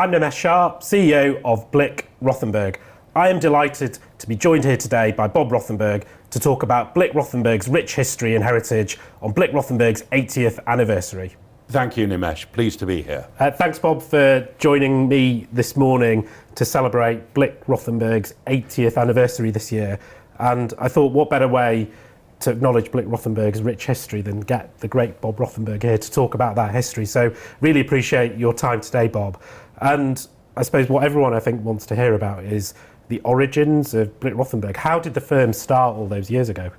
I'm Nimesh Shah, CEO of Blick Rothenberg. I am delighted to be joined here today by Bob Rothenberg to talk about Blick Rothenberg's rich history and heritage on Blick Rothenberg's 80th anniversary. Thank you, Nimesh. Pleased to be here. Thanks, Bob, for joining me this morning to celebrate Blick Rothenberg's 80th anniversary this year. And I thought, what better way to acknowledge Blick Rothenberg's rich history than get the great Bob Rothenberg here to talk about that history. So really appreciate your time today, Bob. And I suppose what everyone I think wants to hear about is the origins of Blick Rothenberg. How did the firm start all those years ago?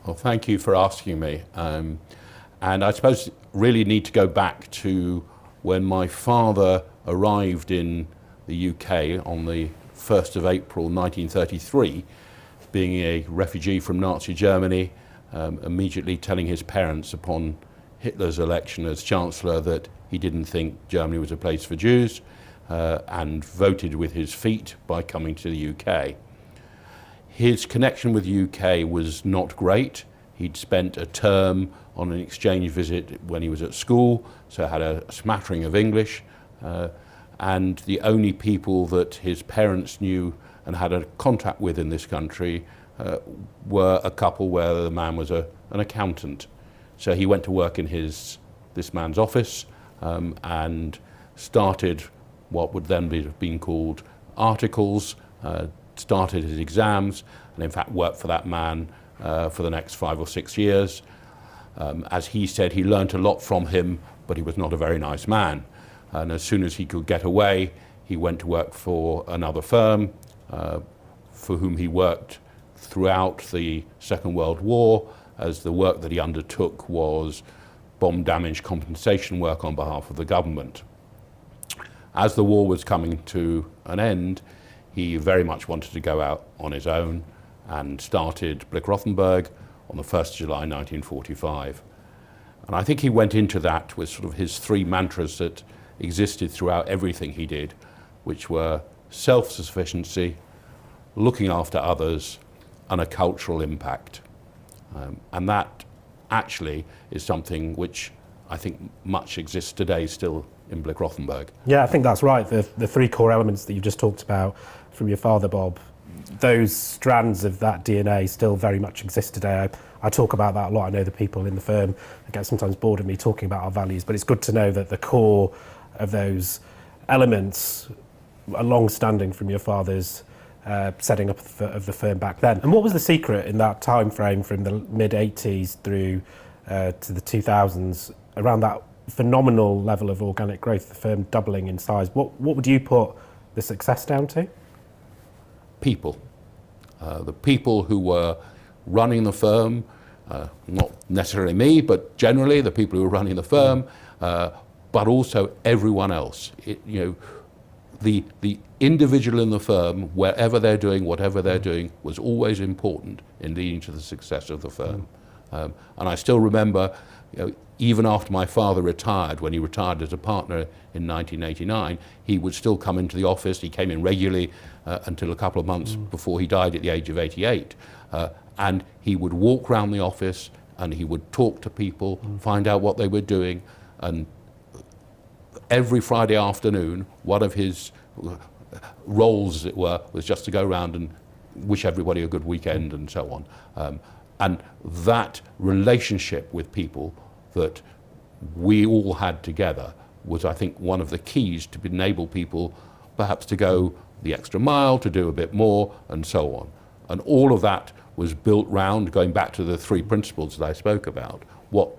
Well, thank you for asking me. And I suppose really need to go back to when my father arrived in the UK on the 1st of April 1933, being a refugee from Nazi Germany, immediately telling his parents upon Hitler's election as Chancellor that he didn't think Germany was a place for Jews, and voted with his feet by coming to the UK. His connection with the UK was not great. He'd spent a term on an exchange visit when he was at school, so had a smattering of English, and the only people that his parents knew and had a contact with in this country were a couple where the man was an accountant. So he went to work in this man's office and started what would then have been called articles, started his exams, and in fact worked for that man for the next 5 or 6 years. As he said, he learnt a lot from him, but he was not a very nice man. And as soon as he could get away, he went to work for another firm, for whom he worked throughout the Second World War, as the work that he undertook was bomb damage compensation work on behalf of the government. As the war was coming to an end, he very much wanted to go out on his own and started Blick Rothenberg on the 1st of July 1945. And I think he went into that with sort of his 3 mantras that existed throughout everything he did, which were self-sufficiency, looking after others, and a cultural impact. And that actually is something which I think much exists today still in Blick Rothenberg. Yeah, I think that's right. The 3 core elements that you've just talked about from your father, Bob, those strands of that DNA still very much exist today. I talk about that a lot. I know the people in the firm get sometimes bored of me talking about our values, but it's good to know that the core of those elements are long-standing from your father's setting up of the firm back then. And what was the secret in that time frame from the mid-80s through to the 2000s around that phenomenal level of organic growth, the firm doubling in size? What would you put the success down to? People. The people who were running the firm, not necessarily me, but generally the people who were running the firm, but also everyone else. The individual in the firm, wherever they're doing, whatever they're doing, was always important in leading to the success of the firm. And I still remember, even after my father retired, when he retired as a partner in 1989, he would still come into the office. He came in regularly until a couple of months before he died at the age of 88. And he would walk around the office and he would talk to people, find out what they were doing. And every Friday afternoon, one of his roles, as it were, was just to go around and wish everybody a good weekend and so on. And that relationship with people that we all had together was, I think, one of the keys to enable people perhaps to go the extra mile, to do a bit more, and so on. And all of that was built round, going back to the 3 principles that I spoke about, what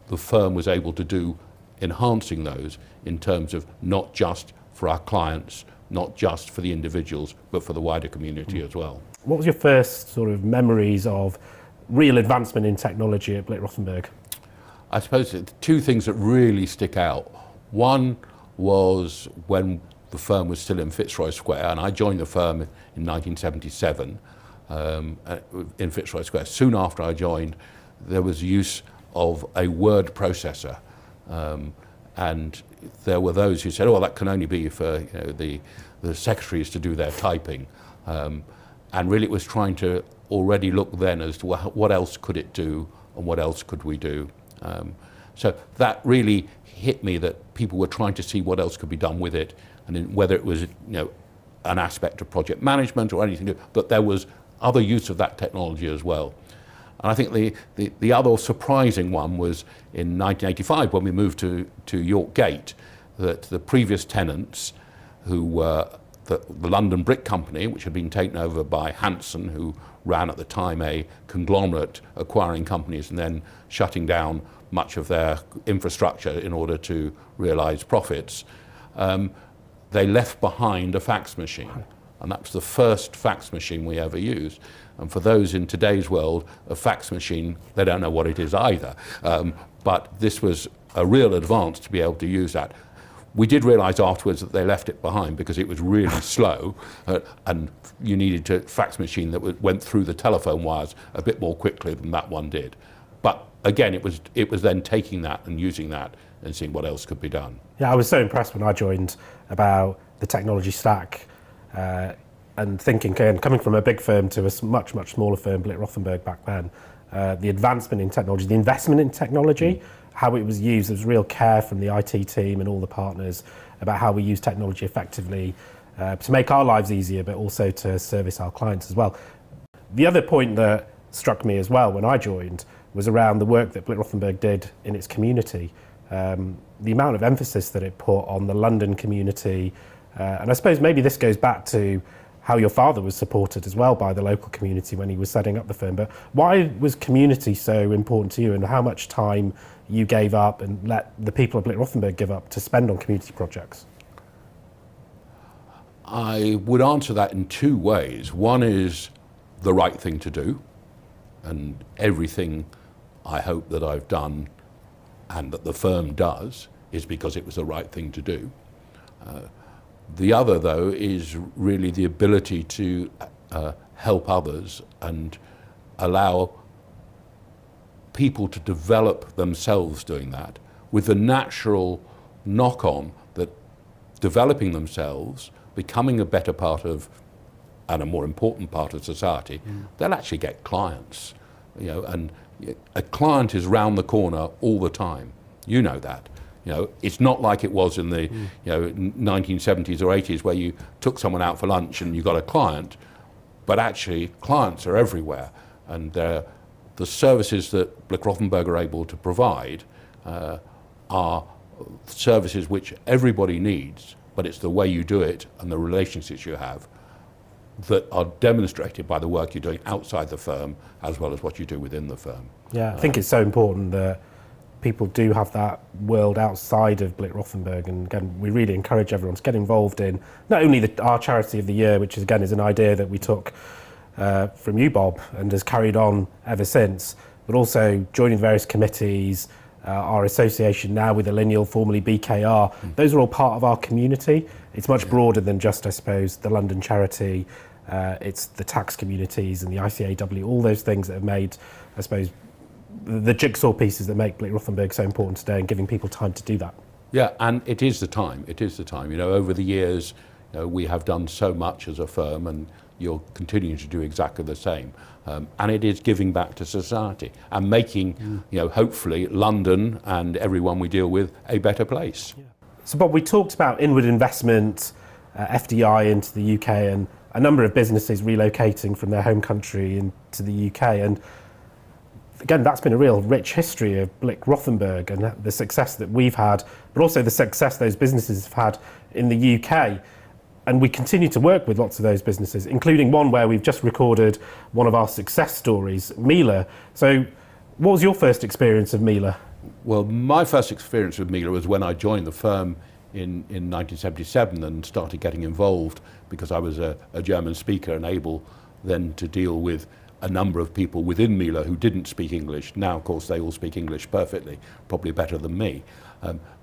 the firm was able to do, enhancing those in terms of not just for our clients, not just for the individuals, but for the wider community as well. What was your first sort of memories of real advancement in technology at Blick Rothenberg? I suppose 2 things that really stick out. One was when the firm was still in Fitzroy Square, and I joined the firm in 1977 in Fitzroy Square. Soon after I joined, there was use of a word processor, and there were those who said, "Oh, that can only be for the secretaries to do their typing," and really it was trying to already look then as to what else could it do and what else could we do. So that really hit me, that people were trying to see what else could be done with it, whether it was an aspect of project management or anything, but there was other use of that technology as well. And I think the other surprising one was in 1985 when we moved to York Gate, that the previous tenants, who were the London Brick Company, which had been taken over by Hanson, who ran at the time a conglomerate acquiring companies and then shutting down much of their infrastructure in order to realise profits, they left behind a fax machine. And that was the first fax machine we ever used. And for those in today's world, a fax machine, they don't know what it is either. But this was a real advance to be able to use that. We did realise afterwards that they left it behind because it was really slow, and you needed a fax machine that went through the telephone wires a bit more quickly than that one did. But again, it was then taking that and using that and seeing what else could be done. Yeah, I was so impressed when I joined about the technology stack, and thinking, and coming from a big firm to a much, much smaller firm, Blick Rothenberg back then, the advancement in technology, the investment in technology, how it was used, there was real care from the IT team and all the partners about how we use technology effectively to make our lives easier, but also to service our clients as well. The other point that struck me as well when I joined was around the work that Blick Rothenberg did in its community. The amount of emphasis that it put on the London community, and I suppose maybe this goes back to how your father was supported as well by the local community when he was setting up the firm. But why was community so important to you, and how much time you gave up and let the people of Blick Rothenberg give up to spend on community projects? I would answer that in two ways. One is the right thing to do, and everything I hope that I've done and that the firm does is because it was the right thing to do. The other, though, is really the ability to help others and allow people to develop themselves doing that, with the natural knock-on that developing themselves, becoming a better part of and a more important part of society, they'll actually get clients. And a client is round the corner all the time. You know that. It's not like it was in the 1970s or 80s where you took someone out for lunch and you got a client, but actually clients are everywhere, and the services that Blick Rothenberg are able to provide are services which everybody needs, but it's the way you do it and the relationships you have that are demonstrated by the work you're doing outside the firm as well as what you do within the firm. Yeah, I think it's so important that people do have that world outside of Blick Rothenberg, and again, we really encourage everyone to get involved in not only our charity of the year, which is again is an idea that we took from you, Bob, and has carried on ever since, but also joining various committees, our association now with the Lineal, formerly BKR. Those are all part of our community. It's much broader than just, I suppose, the London charity. It's the tax communities and the ICAW, all those things that have made, I suppose, the jigsaw pieces that make Blick Rothenberg so important today, and giving people time to do that. Yeah, and it is the time. It is the time. Over the years, we have done so much as a firm, and you're continuing to do exactly the same. And it is giving back to society and making, hopefully London and everyone we deal with a better place. Yeah. So, Bob, we talked about inward investment, FDI into the UK, and a number of businesses relocating from their home country into the UK. And again, that's been a real rich history of Blick Rothenberg and the success that we've had, but also the success those businesses have had in the UK. And we continue to work with lots of those businesses, including one where we've just recorded one of our success stories, Miele. So what was your first experience of Miele? Well, my first experience with Miele was when I joined the firm in 1977 and started getting involved because I was a German speaker and able then to deal with a number of people within Miele who didn't speak English. Now, of course, they all speak English perfectly, probably better than me.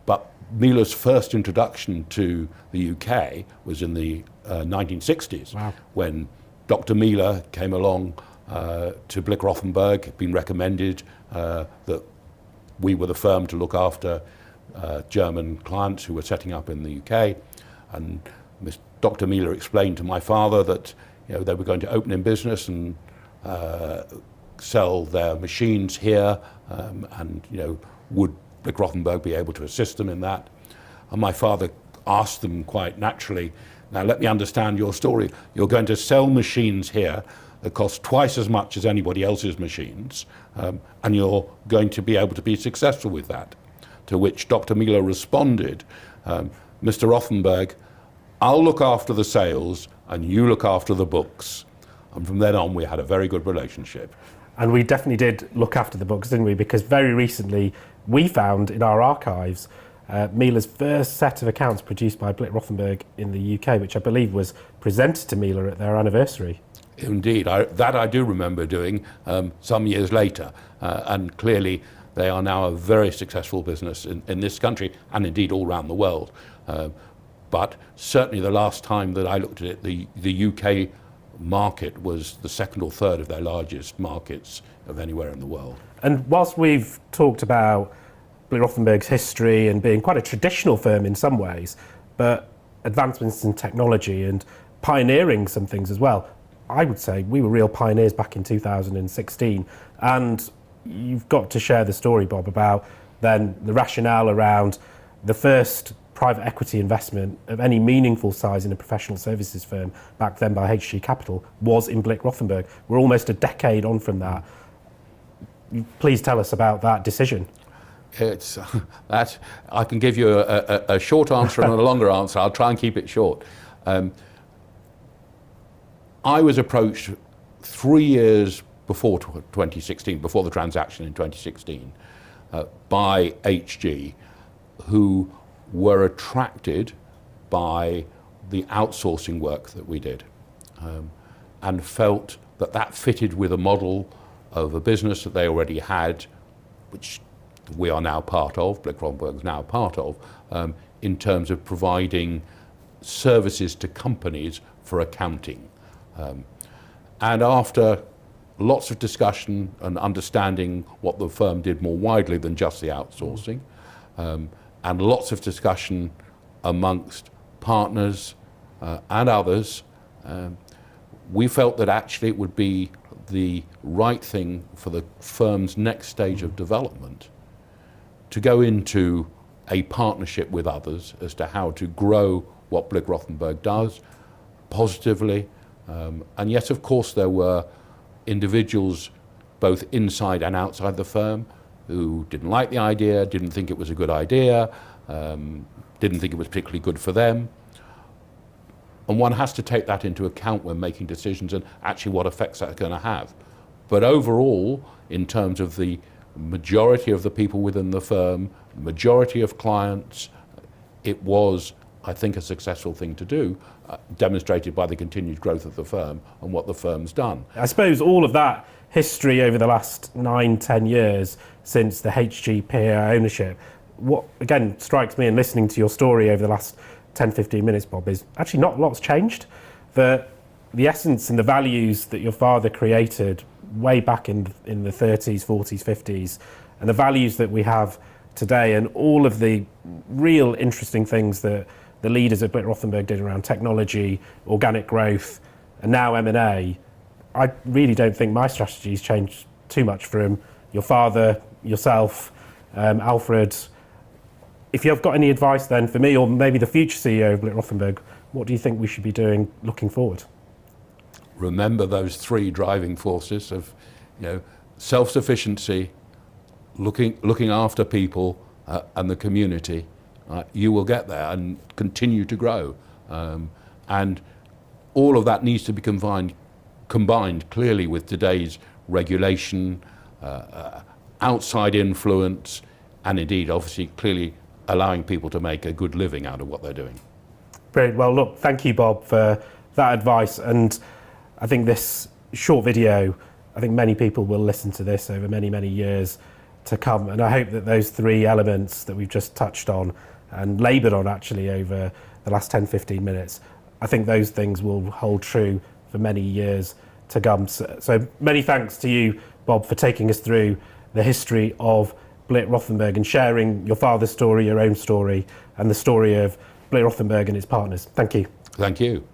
But Miele's first introduction to the UK was in the 1960s. Wow. When Dr. Miele came along to Blick Rothenberg, been recommended that we were the firm to look after German clients who were setting up in the UK. And Dr. Miele explained to my father that they were going to open in business and sell their machines here, and would Blick Rothenberg be able to assist them in that? And my father asked them quite naturally, now let me understand your story. You're going to sell machines here that cost twice as much as anybody else's machines, and you're going to be able to be successful with that. To which Dr. Miller responded, Mr. Rothenberg, I'll look after the sales and you look after the books. And from then on, we had a very good relationship. And we definitely did look after the books, didn't we? Because very recently, we found in our archives Miele's first set of accounts produced by Blick Rothenberg in the UK, which I believe was presented to Miele at their anniversary. Indeed, that I do remember doing some years later. And clearly, they are now a very successful business in this country and indeed all around the world. But certainly the last time that I looked at it, the UK market was the second or third of their largest markets of anywhere in the world. And whilst we've talked about Blick Rothenberg's history and being quite a traditional firm in some ways, but advancements in technology and pioneering some things as well, I would say we were real pioneers back in 2016. And you've got to share the story, Bob, about then the rationale around the first private equity investment of any meaningful size in a professional services firm back then by HG Capital was in Blick Rothenberg. We're almost a decade on from that. Please tell us about that decision. It's that I can give you a short answer and a longer answer. I'll try and keep it short. I was approached 3 years before 2016, before the transaction in 2016, by HG, who were attracted by the outsourcing work that we did, and felt that that fitted with a model of a business that they already had, which we are now part of, Blick Rothenberg is now part of, in terms of providing services to companies for accounting. And after lots of discussion and understanding what the firm did more widely than just the outsourcing, and lots of discussion amongst partners and others, we felt that actually it would be the right thing for the firm's next stage of development to go into a partnership with others as to how to grow what Blick Rothenberg does positively. And yes, of course, there were individuals both inside and outside the firm who didn't like the idea, didn't think it was a good idea, didn't think it was particularly good for them. And one has to take that into account when making decisions and actually what effects that's going to have. But overall, in terms of the majority of the people within the firm, majority of clients, it was, I think, a successful thing to do, demonstrated by the continued growth of the firm and what the firm's done. I suppose all of that history over the last 9-10 years since the HG PAI ownership, what again strikes me in listening to your story over the last 10-15 minutes, Bob, is actually not a lot's changed. The essence and the values that your father created way back in the 30s, 40s, 50s, and the values that we have today, and all of the real interesting things that the leaders at Blick Rothenberg did around technology, organic growth, and now M&A, I really don't think my strategy's changed too much from your father, yourself, Alfred. If you've got any advice then for me, or maybe the future CEO of Blick Rothenberg, what do you think we should be doing looking forward? Remember those three driving forces of, self-sufficiency, looking after people, and the community. You will get there and continue to grow. And all of that needs to be combined clearly with today's regulation, outside influence, and indeed, obviously, clearly allowing people to make a good living out of what they're doing. Brilliant. Well, look, thank you, Bob, for that advice. And I think this short video, I think many people will listen to this over many, many years to come. And I hope that those three elements that we've just touched on and laboured on actually over the last 10-15 minutes, I think those things will hold true for many years to come. So many thanks to you, Bob, for taking us through the history of Blick Rothenberg and sharing your father's story, your own story, and the story of Blick Rothenberg and its partners. Thank you. Thank you.